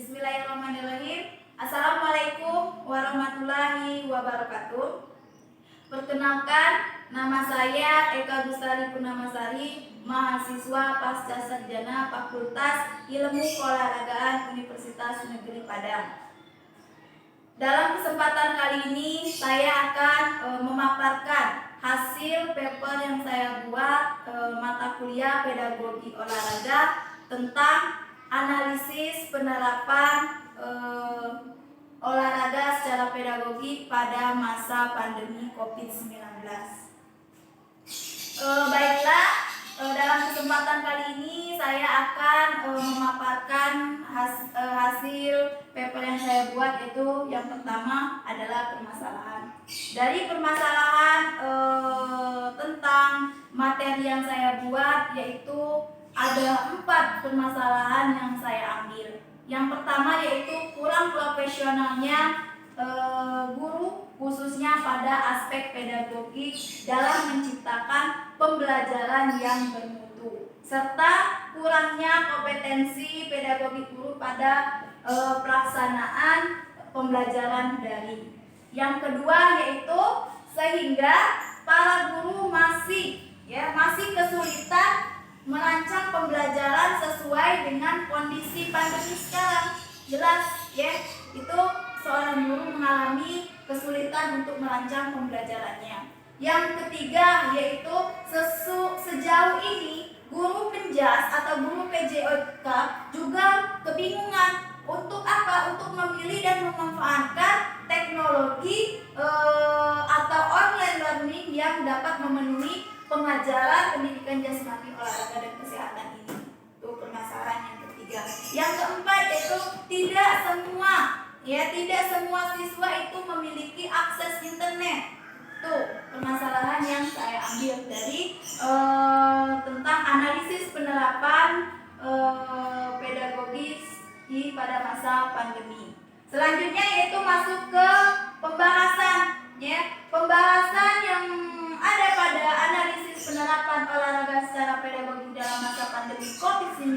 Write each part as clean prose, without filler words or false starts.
Bismillahirrahmanirrahim. Assalamualaikum warahmatullahi wabarakatuh. Perkenalkan, nama saya Eka Gustari Purnamasari, mahasiswa pasca sarjana Fakultas Ilmu Keolahragaan Universitas Negeri Padang. Dalam kesempatan kali ini saya akan memaparkan hasil paper yang saya buat mata kuliah pedagogi olahraga tentang analisis penerapan olahraga secara pedagogi pada masa pandemi COVID-19. Baiklah, dalam kesempatan kali ini saya akan memaparkan hasil paper yang saya buat, yaitu yang pertama adalah permasalahan. Dari permasalahan tentang materi yang saya buat, yaitu ada 4 permasalahan yang saya ambil. Yang pertama yaitu kurang profesionalnya guru, khususnya pada aspek pedagogik dalam menciptakan pembelajaran yang bermutu, serta kurangnya kompetensi pedagogi guru pada pelaksanaan pembelajaran daring. Yang kedua yaitu sehingga para guru masih kesulitan merancang pembelajaran sesuai dengan kondisi pandemi sekarang. Jelas ya, itu seorang guru mengalami kesulitan untuk merancang pembelajarannya. Yang ketiga yaitu sejauh ini guru penjas atau guru PJOK juga kebingungan untuk apa? Untuk memilih dan memanfaatkan teknologi atau online learning yang dapat memenuhi pengajaran pendidikan jasmani, olahraga dan kesehatan ini. Itu permasalahan yang ketiga. Yang keempat yaitu tidak semua siswa itu memiliki akses internet. Itu permasalahan yang saya ambil dari tentang analisis penerapan pedagogis pada masa pandemi. Selanjutnya yaitu masuk ke pembahasan yang ada pada analisis penerapan olahraga secara pedagogi dalam masa pandemi COVID-19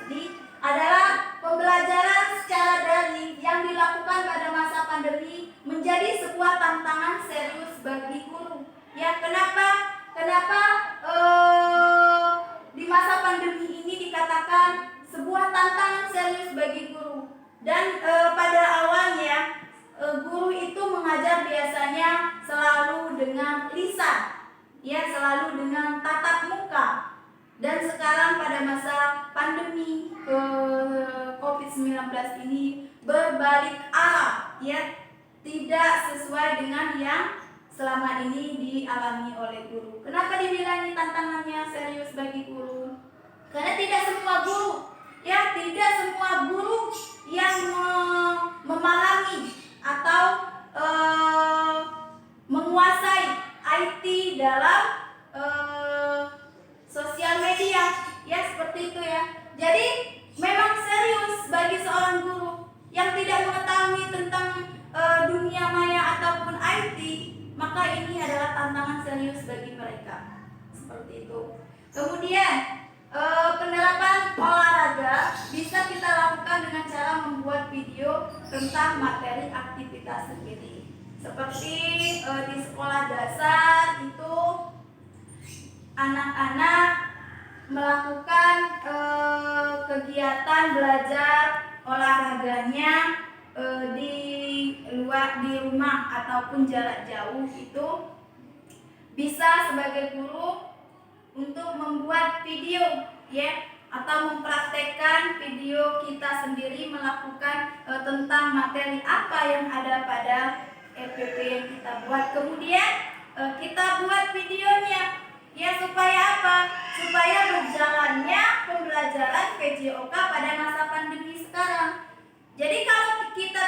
ini adalah pembelajaran secara daring yang dilakukan pada masa pandemi menjadi sebuah tantangan serius bagi guru. Ya, kenapa di masa pandemi ini dikatakan sebuah tantangan serius bagi guru? Dan pada awalnya guru itu mengajar biasanya selalu dengan lisan, selalu dengan tatap muka. Dan sekarang pada masa pandemi COVID-19 ini berbalik arah, tidak sesuai dengan yang selama ini dialami oleh guru. Kenapa dibilang ini tantangannya serius bagi guru? Karena tidak semua guru yang memahami atau menguasai IT dalam sosial media, seperti itu ya. Jadi memang serius bagi seorang guru yang tidak mengetahui tentang dunia maya ataupun IT, maka ini adalah tantangan serius bagi mereka. Seperti itu. Kemudian penerapan olahraga bisa kita lakukan dengan cara membuat video tentang materi aktivitas sendiri. Seperti di sekolah dasar itu anak-anak melakukan kegiatan belajar olahraganya di rumah ataupun jarak jauh. Itu bisa sebagai guru untuk membuat video atau mempraktekkan video kita sendiri melakukan tentang materi apa yang ada pada EPP yang kita buat. Kemudian kita buat videonya supaya apa? Supaya berjalannya pembelajaran PJOK pada masa pandemi sekarang. Jadi kalau kita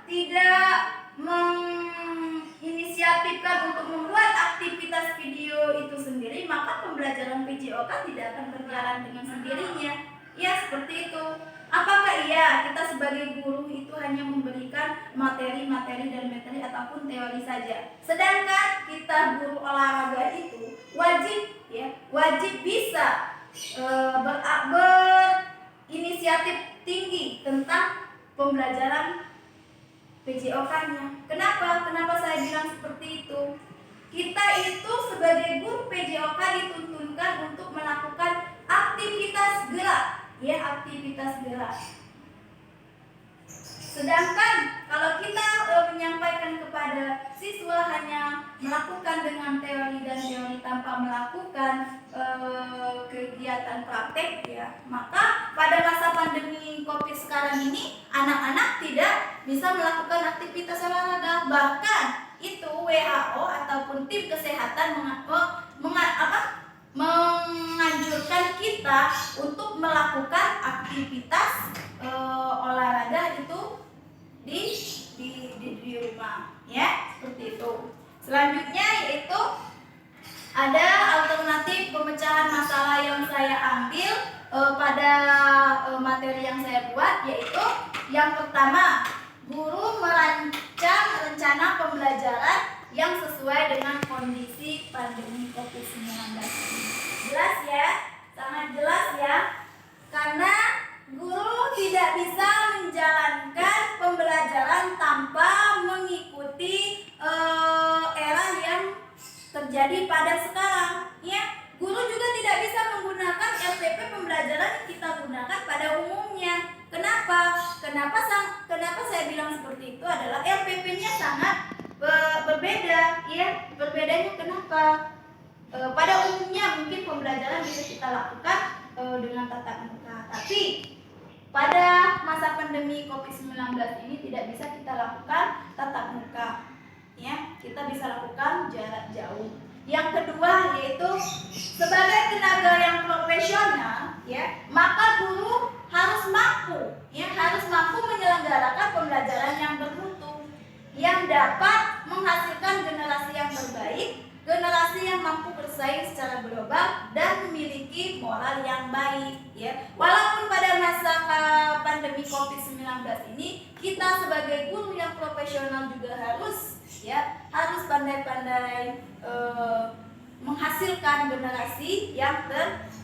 tidak menginisiatifkan untuk membuat aktivitas video itu sendiri, maka pembelajaran PJOK tidak akan berjalan dengan sendirinya. Seperti itu. Apakah kita sebagai guru itu hanya memberikan materi dan materi ataupun teori saja? Sedangkan kita guru olahraga itu wajib bisa berinisiatif tinggi tentang pembelajaran PJOK-nya. Kenapa saya bilang seperti itu? Kita itu sebagai guru PJOK dituntunkan untuk melakukan aktivitas gerak, ya, aktivitas gerak. Sedangkan kalau kita menyampaikan kepada siswa hanya melakukan dengan teori dan teori tanpa melakukan kegiatan praktek, ya, maka pada masa pandemi COVID sekarang ini anak-anak tidak bisa melakukan aktivitas olahraga. Bahkan itu WHO ataupun tim kesehatan menganjurkan kita untuk melakukan aktivitas olahraga itu di rumah, ya, seperti itu. Selanjutnya yaitu ada alternatif pemecahan masalah yang saya ambil pada materi yang saya buat, yaitu yang pertama, guru merancang rencana pembelajaran yang sesuai dengan kondisi pandemi COVID-19. Jelas ya, sangat jelas ya, karena guru tidak bisa menjalankan pembelajaran tanpa mengikuti era yang terjadi pada sekarang, ya. Guru juga tidak bisa menggunakan RPP pembelajaran yang kita gunakan pada umumnya. Kenapa saya bilang seperti itu adalah RPP-nya sangat berbeda, ya. Berbedanya kenapa? Pada umumnya mungkin pembelajaran bisa kita lakukan dengan tatap muka, tapi pada masa pandemi COVID-19 ini tidak bisa kita lakukan tatap muka, ya. Kita bisa lakukan jarak jauh. Yang kedua yaitu sebagai tenaga yang profesional, ya, maka guru harus mampu menyelenggarakan pembelajaran yang bermutu, yang dapat menghasilkan generasi yang terbaik, generasi yang mampu bersaing secara global dan memiliki moral yang baik, ya. Walaupun pada masa pandemi COVID-19 ini kita sebagai guru yang profesional juga harus pandai-pandai menghasilkan generasi yang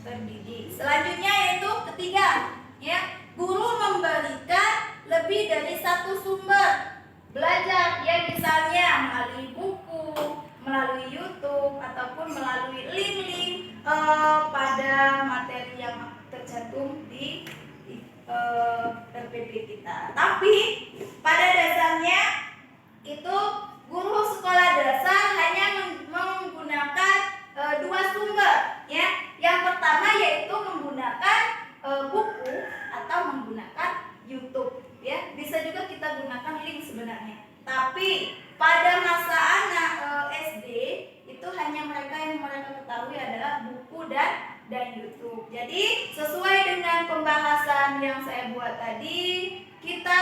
terdidik. Selanjutnya yaitu ketiga, ya, guru memberikan lebih dari satu sumber belajar, ya, misalnya melalui buku, melalui YouTube ataupun melalui link-link pada materi yang tercantum di RPP kita. Tapi pada dasarnya itu guru sekolah dasar hanya menggunakan dua sumber, ya. Yang pertama yaitu menggunakan buku atau menggunakan YouTube, ya. Bisa juga kita gunakan link sebenarnya. Tapi pada masa anak SD itu hanya yang mereka ketahui adalah buku dan YouTube. Jadi sesuai dengan pembahasan yang saya buat tadi, kita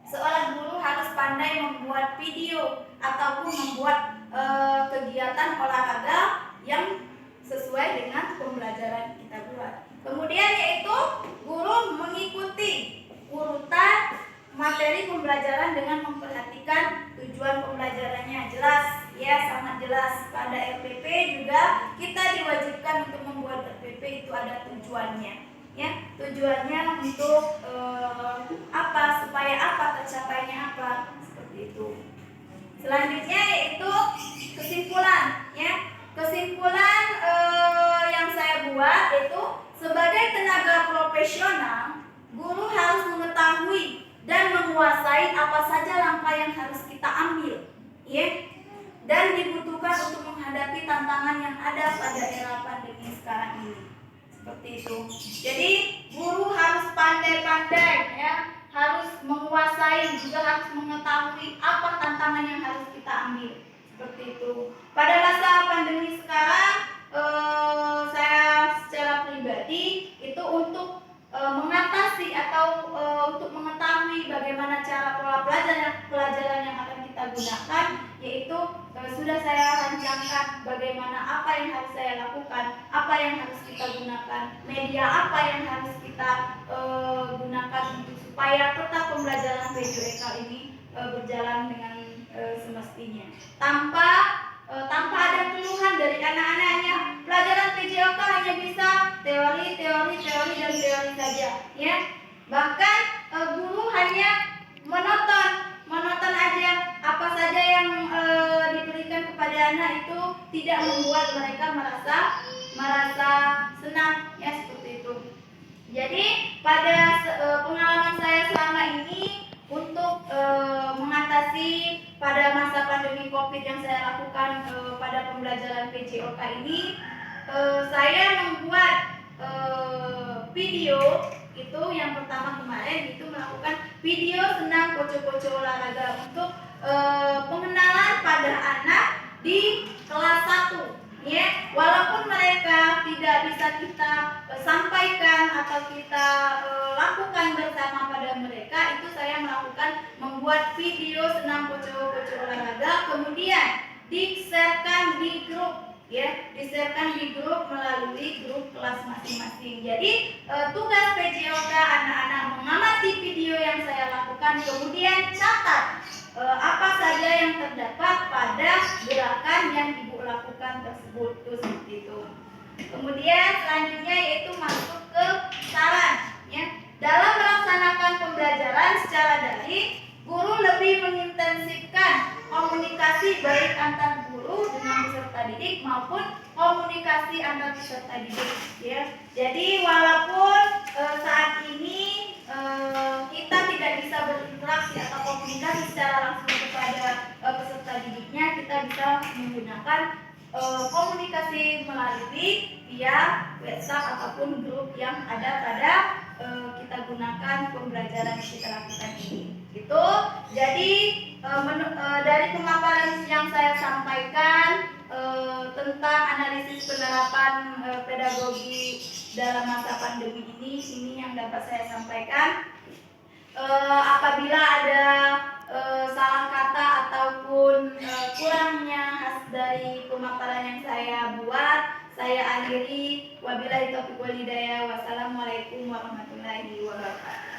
seorang guru harus pandai membuat video ataupun membuat kegiatan olahraga yang sesuai dengan pembelajaran kita buat. Kemudian yaitu guru mengikuti urutan materi pembelajaran dengan memperhatikan tujuan pembelajarannya. Jelas, ya, sangat jelas. Pada RPP juga kita diwajibkan untuk membuat RPP itu ada tujuannya, ya. Tujuannya untuk apa, supaya apa, tercapainya apa, seperti itu. Selanjutnya yaitu kesimpulan, ya. Kesimpulan yang saya buat itu sebagai tenaga profesional, guru harus mengetahui dan menguasai apa saja langkah yang harus kita ambil, ya, dan dibutuhkan untuk menghadapi tantangan yang ada pada era pandemi sekarang ini. Seperti itu. Jadi guru harus pandai-pandai, ya, harus menguasai, juga harus mengetahui apa tantangan yang harus kita ambil. Seperti itu. Pada masa pandemi sekarang, saya secara pribadi itu untuk mengatasi atau untuk mengetahui bagaimana cara pola pelajaran yang akan kita gunakan, yaitu sudah saya rancangkan bagaimana apa yang harus saya lakukan, apa yang harus kita gunakan, media apa yang harus kita gunakan untuk supaya tetap pembelajaran PJOK ini berjalan dengan semestinya, tanpa ada keluhan dari anak-anaknya. Pelajaran PJOK hanya bisa teori dan teori saja, ya. Bahkan guru hanya menonton aja, apa saja yang diberikan kepada anak itu tidak membuat mereka merasa senang, ya seperti itu. Jadi pada pengalaman saya selama ini untuk mengatasi pada masa pandemi COVID yang saya lakukan pada pembelajaran PJOK ini, saya membuat video itu. Yang pertama kemarin itu melakukan video senam poco-poco olahraga untuk pengenalan pada anak di kelas 1, ya. Walaupun mereka tidak bisa kita sampaikan atau kita lakukan bersama pada mereka, itu saya membuat video senam poco-poco olahraga, kemudian di-sharekan di grup, ya, di-sharekan di grup melalui grup kelas masing-masing. Jadi tugas PJOK anak-anak mengamati video yang saya lakukan, kemudian catat apa saja yang terdapat pada gerakan yang ibu lakukan tersebut, seperti itu. Kemudian selanjutnya yaitu masuk ke saran, ya. Dalam melaksanakan pembelajaran secara daring, guru lebih mengintensifkan komunikasi baik antar guru dengan peserta didik maupun komunikasi antar peserta didik, ya. Jadi walaupun saat ini kita tidak bisa berinteraksi atau komunikasi secara langsung kepada peserta didiknya, kita bisa menggunakan komunikasi melalui via WhatsApp ataupun grup yang ada pada kita gunakan pembelajaran yang kita lakukan ini. Itu jadi dari pemaparan yang saya sampaikan tentang analisis penerapan pedagogi dalam masa pandemi ini yang dapat saya sampaikan. Apabila ada salah kata ataupun kurangnya khas dari pemaparan yang saya buat, saya akhiri. Wabillahi taufiq wal hidayah. Wassalamualaikum warahmatullahi wabarakatuh.